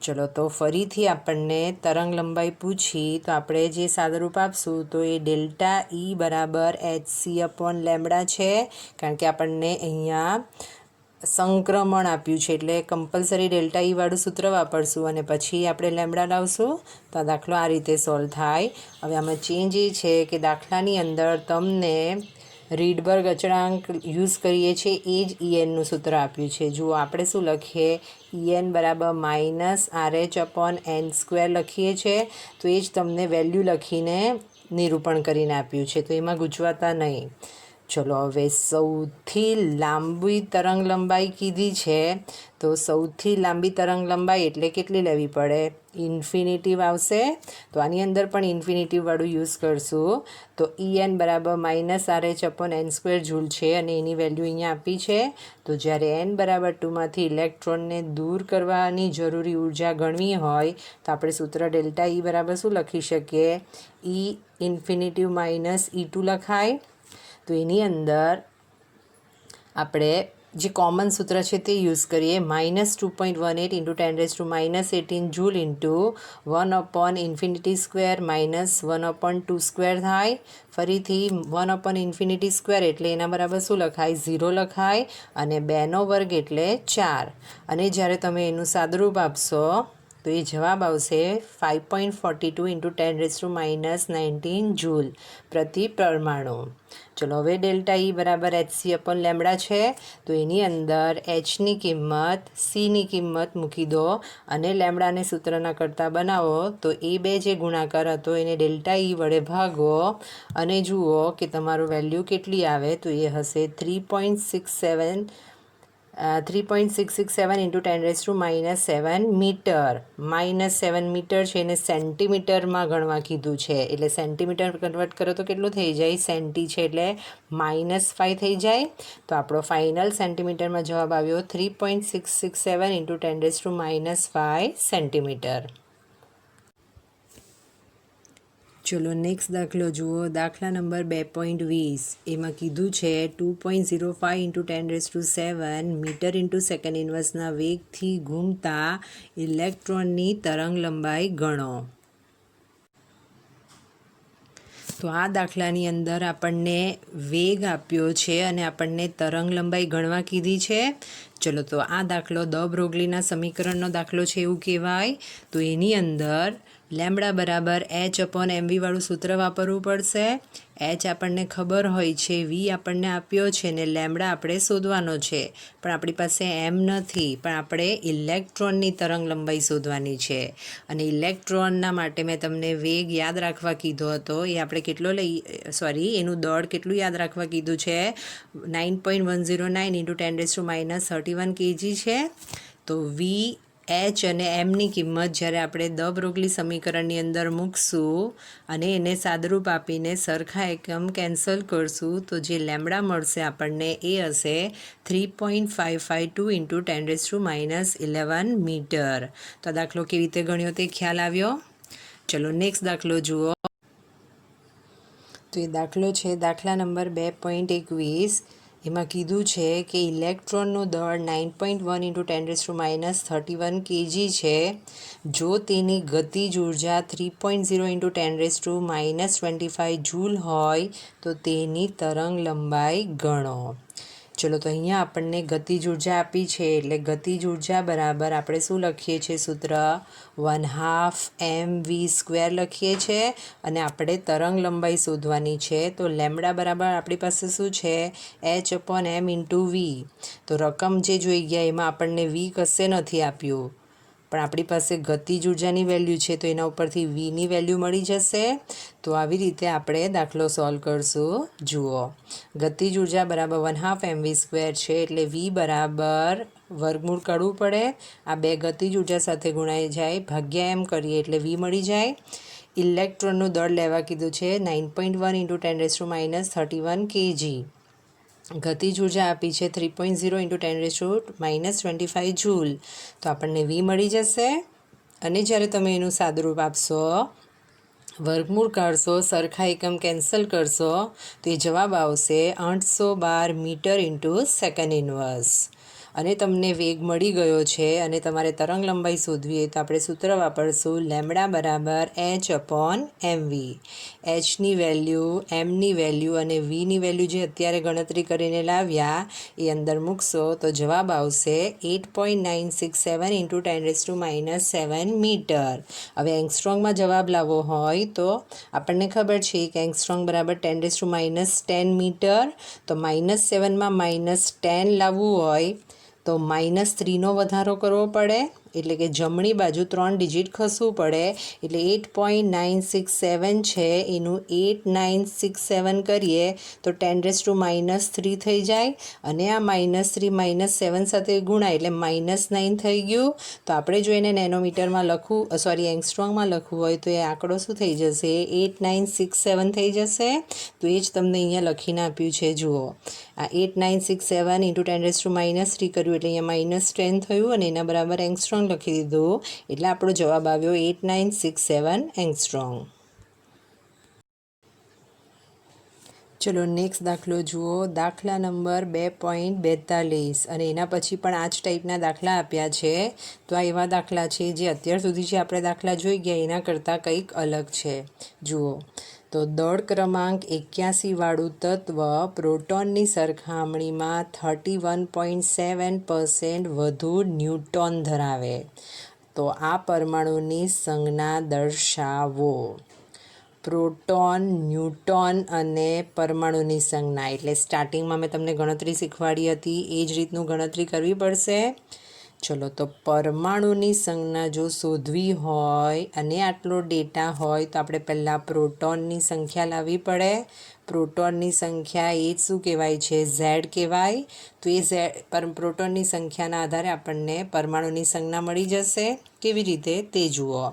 ચલો તો ફરીથી આપણને તરંગ લંબાઈ પૂછી તો આપણે જે સાદુરૂપ આપશું તો એ ડેલ્ટા ઈ બરાબર hc/λ છે. કારણ કે આપણને અહીંયા સંક્રમણ આપ્યું છે એટલે કમ્પલસરી ડેલ્ટા ઈ વાળું સૂત્ર વાપરશું અને પછી આપણે લેમ્બડા લાવશું તો આ દાખલો આ રીતે સોલ્વ થાય. હવે આમાં ચેન્જ એ છે કે દાખલાની અંદર તમને રીડબર્ગ અચળાંક યુઝ કરીએ છીએ એ જ En સૂત્ર આપ્યું છે. જુઓ આપણે શું લખીએ? En બરાબર -RH/n² લખીએ છીએ. તો એ જ તમને વેલ્યુ લખીને નિરૂપણ કરીને આપ્યું છે. તો એમાં ગૂંચવાતા નહીં. ચલો હવે સૌથી લાંબી તરંગ લંબાઈ કીધી છે તો સૌથી લાંબી તરંગ લંબાઈ એટલે કેટલી લેવી પડે? ઇન્ફિનિટિવ આવશે. તો આની અંદર પણ ઇન્ફિનિટિવવાળું યુઝ કરશું. તો En બરાબર -RH/n² જૂલ છે અને એની વેલ્યુ અહીંયા આપી છે. તો જ્યારે n બરાબર 2માંથી ઇલેક્ટ્રોનને દૂર કરવાની જરૂરી ઉર્જા ગણવી હોય તો આપણે સૂત્ર ડેલ્ટા ઈ બરાબર શું લખી શકીએ? E∞ -E2 લખાય. તો એની અંદર આપણે જે કોમન સૂત્ર છે તે યુઝ કરીએ. -2.18 × 10⁻18 જૂલ ઇન્ટુ 1/∞² -1/2² થાય. ફરીથી 1/∞² એટલે એના બરાબર શું લખાય? 0 લખાય અને 2નો વર્ગ એટલે 4. અને જ્યારે તમે એનું સાદુરૂપ આપશો તો એ જવાબ આવશે 5.42 × 10⁻19 જૂલ પ્રતિ પરમાણુ. ચલો હવે ડેલ્ટા ઈ બરાબર hc/λ છે. તો એની અંદર hની કિંમત cની કિંમત મૂકી દો અને લેમ્બડાને સૂત્રના કરતાં બનાવો. તો એ બે જે ગુણાકાર હતો એને ડેલ્ટા ઈ વડે ભાગો અને જુઓ કે તમારું વેલ્યુ કેટલી આવે. તો એ હશે 3.667 × 10⁻7 મીટર. -7 મીટર છે એને સેન્ટીમીટરમાં ગણવા કીધું છે. એટલે સેન્ટીમીટર કન્વર્ટ કરો તો કેટલું થઈ જાય? સેન્ટી છે એટલે -5 થઈ જાય. તો આપણો ફાઇનલ સેન્ટીમીટરમાં જવાબ આવ્યો 3.667 × 10⁻5 સેન્ટીમીટર. ચલો નેક્સ્ટ દાખલો જુઓ. દાખલા નંબર 2.20. એમાં કીધું છે 2.05 × 10⁻7 મીટર × સેકન્ડ ઇન્વર્સના વેગથી ઘૂમતા ઇલેક્ટ્રોનની તરંગ લંબાઈ ગણો. તો આ દાખલાની અંદર આપણને વેગ આપ્યો છે અને આપણને તરંગ લંબાઈ ગણવા કીધી છે. ચલો તો આ દાખલો દ બ્રોગલીના સમીકરણનો દાખલો છે એવું કહેવાય. તો એની અંદર લેમ્બડા બરાબર h/mv વાળું સૂત્ર વાપરવું પડશે. h આપણને ખબર હોય છે, v આપણને આપ્યો છે ને લેમ્બડા આપણે શોધવાનો છે. પણ આપણી પાસે m નથી, પણ આપણે ઇલેક્ટ્રોનની તરંગ લંબાઈ શોધવાની છે. અને ઇલેક્ટ્રોનના માટે મેં તમને વેગ યાદ રાખવા કીધો હતો. એ આપણે કેટલો એનું દળ કેટલું યાદ રાખવા કીધું છે? 9.109 × 10⁻31 kg છે. તો v, h અને mની કિંમત જ્યારે આપણે દ બ્રોગલી સમીકરણની અંદર મૂકશું અને એને સાદરૂપ આપીને સરખા એકમ કેન્સલ કરશું તો જે લેમ્બડા મળશે આપણને એ હશે 3.552 × 10⁻11 મીટર. તો આ દાખલો કેવી રીતે ગણ્યો તે ખ્યાલ આવ્યો? ચલો નેક્સ્ટ દાખલો જુઓ. તો એ દાખલો છે દાખલા નંબર 2.21. એમાં કીધું છે કે ઇલેક્ટ્રોનનું દળ 9.1 × 10⁻31 kg છે. જો તેની ગતિજ ઉર્જા 3.0 × 10⁻25 જૂલ હોય તો તેની તરંગ લંબાઈ ગણો. ચલો તો અહીંયા આપણને ગતિજ ઉર્જા આપી છે એટલે ગતિજ ઉર્જા બરાબર આપણે શું લખીએ છીએ સૂત્ર 1/2 mv² લખીએ છીએ અને આપણે તરંગ લંબાઈ શોધવાની છે તો લેમ્બડા બરાબર આપણી પાસે શું છે h/m × v તો રકમ જે જોઈ ગયા એમાં આપણને v કશે નથી આપ્યું પણ આપણી પાસે ગતિજ ઉર્જાની વેલ્યુ છે તો એના ઉપરથી વીની વેલ્યુ મળી જશે તો આવી રીતે આપણે દાખલો સોલ્વ કરશું જુઓ ગતિજ ઉર્જા બરાબર 1/2 mv² છે એટલે v બરાબર વર્ગમૂળ કાઢવું પડે આ બે ગતિજ ઉર્જા સાથે ગુણાઈ જાય ભાગ્યા એમ કરીએ એટલે v મળી જાય ઇલેક્ટ્રોનનું દળ લેવા કીધું છે 9.1 × 10⁻31 kg ગતિજ ઉર્જા આપી છે 3.0 × 10⁻25 જૂલ તો આપણને v મળી જશે અને જ્યારે તમે એનું સાદુરૂપ આપશો વર્ગમૂળ કાઢશો સરખા એકમ કેન્સલ કરશો તો એ જવાબ આવશે 812 મીટર × સેકન્ડ ઇન્વર્સ અને તમને વેગ મળી ગયો છે અને તમારે તરંગ લંબાઈ શોધવી હોય તો આપણે સૂત્ર વાપરશું લેમ્બડા બરાબર h/mv એચની વેલ્યુ એમની વેલ્યુ અને વીની વેલ્યુ જે અત્યારે ગણતરી કરીને લાવ્યા એ અંદર મૂકશો તો જવાબ આવશે 8.967 × 10⁻7 મીટર હવે એંગસ્ટ્રોંગમાં જવાબ લાવવો હોય તો આપણને ખબર છે કે એંગસ્ટ્રોંગ બરાબર 10⁻10 મીટર તો -7માં -10 લાવવું હોય તો -3નો વધારો કરવો પડે એટલે કે જમણી બાજુ 3 ડિજિટ ખસવું પડે એટલે 8.967 છે એનું 8967 કરીએ તો 10⁻³ થઈ જાય અને આ -3 -7 સાથે ગુણાય એટલે -9 થઈ ગયું તો આપણે જો એને નેનોમીટરમાં લખવું એંગસ્ટ્રોંગમાં લખવું હોય તો એ આંકડો શું થઈ જશે 8967 થઈ જશે તો એ જ તમને અહીંયા લખીને આપ્યું છે જુઓ આ 8967 × 10⁻³ કર્યું એટલે અહીંયા -10 થયું અને એના બરાબર એંગસ્ટ્રોંગ લખી દીધું એટલે આપણો જવાબ આવ્યો 8967 એંગસ્ટ્રોંગ ચલો નેક્સ્ટ દાખલો જુઓ દાખલા નંબર 2.42 અને એના પછી પણ આ જ ટાઈપના દાખલા આપ્યા છે તો આ એવા દાખલા છે જે અત્યાર સુધી જે આપણે દાખલા જોઈ ગયા એના કરતાં કંઈક અલગ છે જુઓ તો દળ ક્રમાંક 81 વાળું તત્વ પ્રોટોનની સરખામણીમાં 31.7% વધુ ન્યૂટોન ધરાવે તો આ પરમાણુની સંજ્ઞા દર્શાવો પ્રોટોન ન્યૂટોન અને પરમાણુની સંજ્ઞા એટલે સ્ટાર્ટિંગમાં મેં તમને ગણતરી શીખવાડી હતી એ જ રીતનું ગણતરી કરવી પડશે ચલો તો પરમાણુની સંજ્ઞા જો શોધવી હોય અને આટલો ડેટા હોય તો આપણે પહેલાં પ્રોટોનની સંખ્યા લાવવી પડે પ્રોટોનની સંખ્યા એ શું કહેવાય છે ઝેડ કહેવાય તો એ પ્રોટોનની સંખ્યાના આધારે આપણને પરમાણુની સંજ્ઞા મળી જશે કેવી રીતે તે જુઓ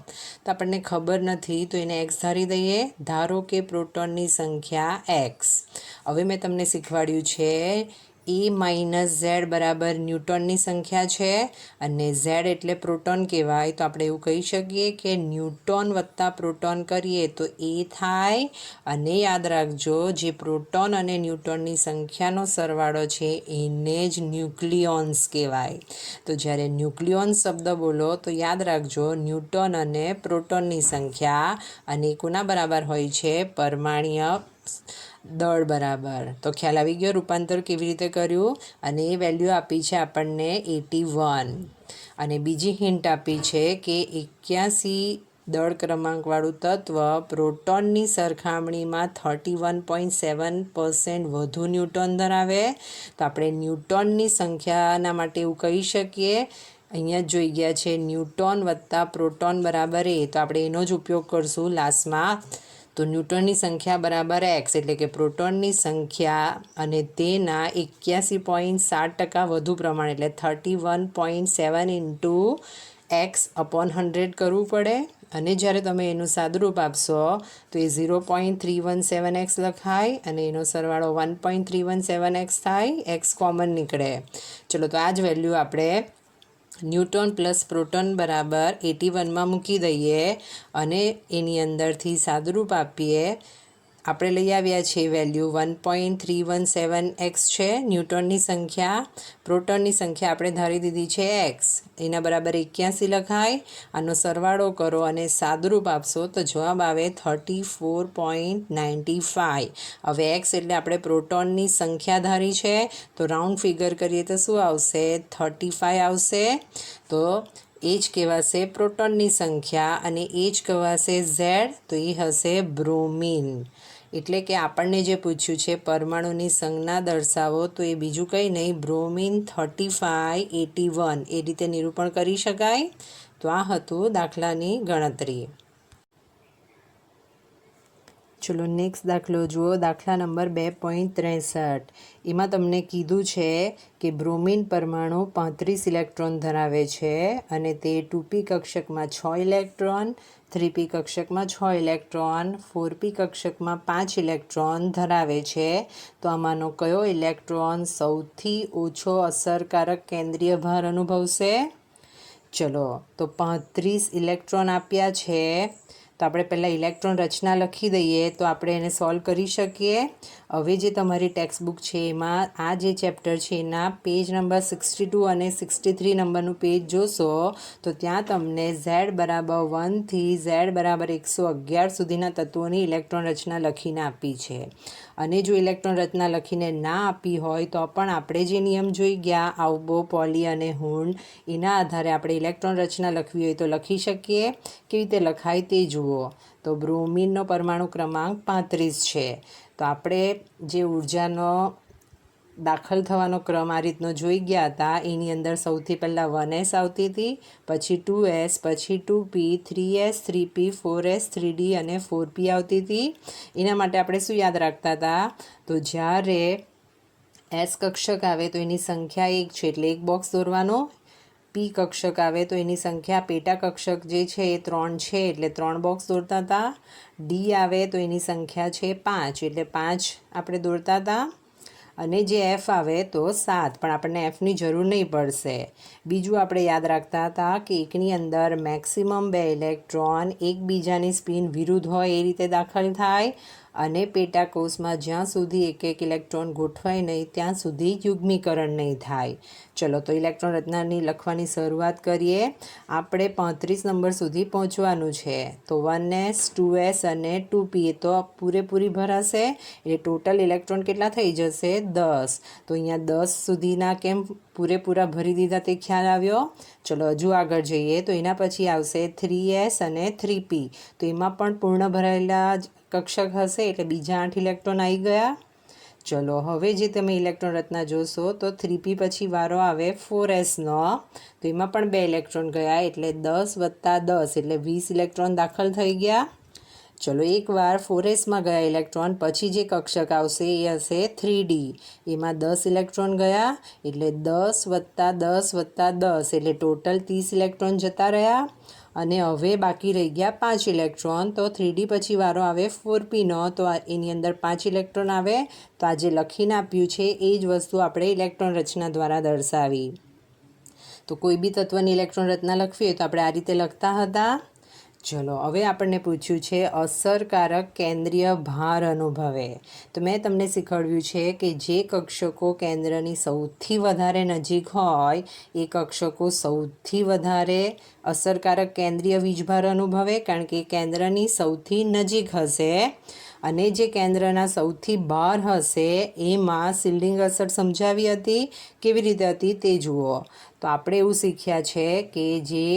તો આપણને ખબર નથી તો એને એક્સ ધારી દઈએ ધારો કે પ્રોટોનની સંખ્યા એક્સ હવે મેં તમને શીખવાડ્યું છે E - Z બરાબર ન્યૂટોનની સંખ્યા છે અને Z એટલે પ્રોટોન કહેવાય તો આપણે એવું કહી શકીએ કે ન્યૂટોન વત્તા પ્રોટોન કરીએ તો એ થાય અને યાદ રાખજો જે પ્રોટોન અને ન્યૂટોનની સંખ્યાનો સરવાળો છે એને જ ન્યુક્લિયોન્સ કહેવાય તો જ્યારે ન્યુક્લિયોન્સ શબ્દ બોલો તો યાદ રાખજો ન્યૂટોન અને પ્રોટોનની સંખ્યા અને કોના બરાબર હોય છે પરમાણ્વીય દળ બરાબર તો ખ્યાલ આવી ગયો રૂપાંતર કેવી રીતે કર્યું અને એ વેલ્યુ આપી છે આપણને 81 અને બીજી હિન્ટ આપી છે કે 81 દળ ક્રમાંકવાળું તત્વ પ્રોટોનની સરખામણીમાં 31.7% વધુ ન્યૂટોન ધરાવે તો આપણે ન્યૂટોનની સંખ્યાના માટે એવું કહી શકીએ અહીંયા જોઈ ગયા છે ન્યૂટોન વત્તા પ્રોટોન બરાબર એ તો આપણે એનો જ ઉપયોગ કરશું લાસ્ટમાં તો ન્યૂટનની સંખ્યા બરાબર એક્સ એટલે કે પ્રોટોનની સંખ્યા અને તેના 81.7% વધુ પ્રમાણ એટલે 31.7 × x/100 કરવું પડે અને જ્યારે તમે એનું સાદુરૂપ આપશો તો એ 0.317x લખાય અને એનો સરવાળો 1.317x થાય એક્સ કોમન નીકળે ચલો તો આ જ વેલ્યુ આપણે ન્યૂટોન પ્લસ પ્રોટોન બરાબર 81માં મૂકી દઈએ અને એની અંદરથી સાદુરૂપ આપીએ આપણે લઈ આવ્યા છીએ વેલ્યુ 1.317x છે ન્યૂટનની સંખ્યા. પ્રોટોનની સંખ્યા આપણે ધારી દીધી છે x, એના બરાબર 81 લખાય. આનો સરવાળો કરો અને સાદુરૂપ આપશો તો જવાબ આવે 34.95. હવે x એટલે આપણે પ્રોટોનની સંખ્યા ધારી છે, તો રાઉન્ડ ફિગર કરીએ તો શું આવશે? 35 આવશે. તો એ જ કહેવાશે પ્રોટોનની સંખ્યા અને એ જ કહેવાશે ઝેડ, તો એ હશે બ્રોમિન. એટલે કે આપણને જે પૂછ્યું છે પરમાણુની સંજ્ઞા દર્શાવો, તો એ બીજું કંઈ નહીં, બ્રોમિન 3581 એ રીતે નિરૂપણ કરી શકાય. તો આ હતું દાખલાની ગણતરી. ચલો નેક્સ્ટ દાખલો જુઓ. દાખલા નંબર 2.63. એમાં તમને કીધું છે કે બ્રોમિન પરમાણુ 35 ઇલેક્ટ્રોન ધરાવે છે અને તે 2p કક્ષકમાં 6 electron, 3p કક્ષકમાં 6 electron, 4p કક્ષકમાં 5 electron ધરાવે છે. તો આમાંનો કયો ઇલેક્ટ્રોન સૌથી ઓછો અસરકારક કેન્દ્રીય ભાર અનુભવશે? ચલો, તો 35 ઇલેક્ટ્રોન આપ્યા છે, તો આપણે પહેલાં ઇલેક્ટ્રોન રચના લખી દઈએ તો આપણે એને સોલ્વ કરી શકીએ. હવે જે તમારી ટેક્સ્ટ બુક છે એમાં આ જે ચેપ્ટર છે એના પેજ નંબર 62 અને 63 નંબરનું પેજ જોશો તો ત્યાં તમને Z બરાબર 1 થી Z બરાબર 111 સુધીના તત્વોની ઇલેક્ટ્રોન રચના લખીને આપી છે. અને જો ઇલેક્ટ્રોન રચના લખીને ના આપી હોય તો પણ આપણે જે નિયમ જોઈ ગયા આઉબો, પોલી અને હુન્ડ, એના આધારે આપણે ઇલેક્ટ્રોન રચના લખવી હોય તો લખી શકીએ. કેવી રીતે લખાય તે જુઓ. તો બ્રોમિનનો પરમાણુ ક્રમાંક 35 છે. તો આપણે જે ઉર્જાનો દાખલ થવાનો ક્રમ આ રીતનો જોઈ ગયા હતા. એની અંદર સૌથી પહેલાં 1s આવતી હતી, પછી 2s, પછી 2p, 3s, 3p, 4s, 3d અને 4p આવતી હતી. એના માટે આપણે શું યાદ રાખતા હતા? તો જ્યારે s કક્ષક આવે તો એની સંખ્યા 1 છે એટલે એક બોક્સ દોરવાનો. p કક્ષક આવે તો એની સંખ્યા પેટા કક્ષક જે છે એ 3 છે એટલે 3 બોક્સ દોરતા હતા. d આવે તો એની સંખ્યા છે 5 એટલે 5 આપણે દોરતા હતા. અને જે f આવે તો 7, પણ આપણને fની જરૂર નહીં પડશે. બીજું આપણે યાદ રાખતા હતા કે એકની અંદર મેક્સિમમ 2 ઇલેક્ટ્રોન એકબીજાની સ્પિન વિરુદ્ધ હોય એ રીતે દાખલ થાય અને પેટા કોષમાં જ્યાં સુધી એક એક ઇલેક્ટ્રોન ગોઠવાય નહીં ત્યાં સુધી યુગ્મીકરણ નહીં થાય. ચલો, તો ઇલેક્ટ્રોન રચનાની લખવાની શરૂઆત કરીએ. આપણે 35 નંબર સુધી પહોંચવાનું છે. તો 1s, 2s અને 2p એ તો પૂરેપૂરી ભરાશે એટલે ટોટલ ઇલેક્ટ્રોન કેટલા થઈ જશે? 10. તો અહીંયા 10 સુધીના કેમ પૂરેપૂરા ભરી દીધા તે ખ્યાલ આવ્યો? ચલો હજુ આગળ જઈએ. તો એના પછી આવશે 3s અને 3p. તો એમાં પણ પૂર્ણ ભરાયેલા કક્ષક હશે એટલે બીજા 8 ઇલેક્ટ્રોન આવી ગયા. ચલો હવે જે તમે ઇલેક્ટ્રોન રચના જોશો તો 3p પછી વારો આવે 4sનો. તો એમાં પણ 2 ઇલેક્ટ્રોન ગયા એટલે 10 વત્તા 10 એટલે 20 ઇલેક્ટ્રોન દાખલ થઈ ગયા. ચલો એકવાર 4sમાં ગયા ઇલેક્ટ્રોન પછી જે કક્ષક આવશે એ હશે 3d. એમાં 10 ઇલેક્ટ્રોન ગયા એટલે 10 વત્તા 10 વત્તા 10 એટલે ટોટલ 30 ઇલેક્ટ્રોન જતા રહ્યા. અને હવે બાકી રહી ગયા 5 ઇલેક્ટ્રોન. તો 3d પછી વારો આવે 4pનો. તો એની અંદર 5 ઇલેક્ટ્રોન આવે. તો આ જે લખીને આપ્યું છે એ જ વસ્તુ આપણે ઇલેક્ટ્રોન રચના દ્વારા દર્શાવી. તો કોઈ બી તત્વની ઇલેક્ટ્રોન રચના લખવી હોય તો આપણે આ રીતે લખતા હતા. ચલો હવે આપણને પૂછ્યું છે અસરકારક કેન્દ્રીય ભાર અનુભવે. તો મેં તમને શીખવાડ્યું છે કે જે કક્ષકો કેન્દ્રની સૌથી વધારે નજીક હોય એ કક્ષકો સૌથી વધારે અસરકારક કેન્દ્રીય વીજભાર અનુભવે, કારણ કે કેન્દ્રની સૌથી નજીક હશે. અને જે કેન્દ્રના સૌથી બહાર હશે એમાં શિલ્ડિંગ અસર સમજાવી હતી. કેવી રીતે હતી તે જુઓ. તો આપણે એવું શીખ્યા છે કે જે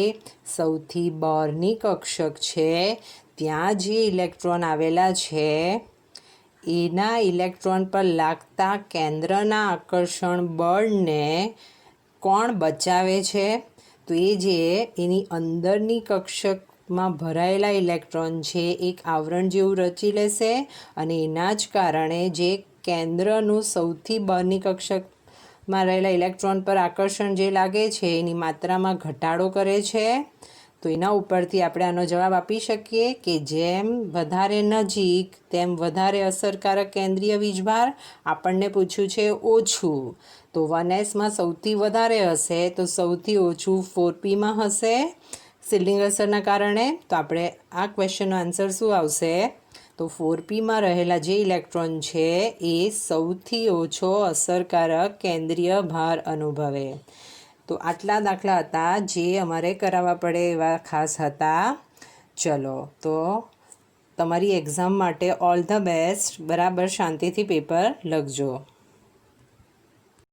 સૌથી બહારની કક્ષક છે ત્યાં જે ઇલેક્ટ્રોન આવેલા છે એના ઇલેક્ટ્રોન પર લાગતા કેન્દ્રના આકર્ષણ બળને કોણ બચાવે છે? તો એ જે એની અંદરની કક્ષકમાં ભરાયેલા ઇલેક્ટ્રોન છે એક આવરણ જેવું રચી લેશે અને એના જ કારણે જે કેન્દ્રનું સૌથી બહારની કક્ષકમાં રહેલા ઇલેક્ટ્રોન પર આકર્ષણ જે લાગે છે એની માત્રામાં ઘટાડો કરે છે. તો એના ઉપરથી આપણે આનો જવાબ આપી શકીએ કે જેમ વધારે નજીક તેમ વધારે અસરકારક કેન્દ્રીય વીજભાર. આપણને પૂછ્યું છે ઓછું, તો 1sમાં સૌથી વધારે હશે તો સૌથી ઓછું 4pમાં હશે શિલ્ડિંગ અસરના કારણે. તો આપણે આ ક્વેશ્ચનનો આન્સર શું આવશે? તો 4p માં રહેલા જે ઇલેક્ટ્રોન છે એ સૌથી ઓછો અસરકારક કેન્દ્રીય ભાર અનુભવે. તો આટલા દાખલા હતા જે અમારે કરાવવા પડે એવા ખાસ હતા. ચલો તો તમારી એક્ઝામ માટે ઓલ ધ બેસ્ટ. બરાબર શાંતિથી પેપર લખજો.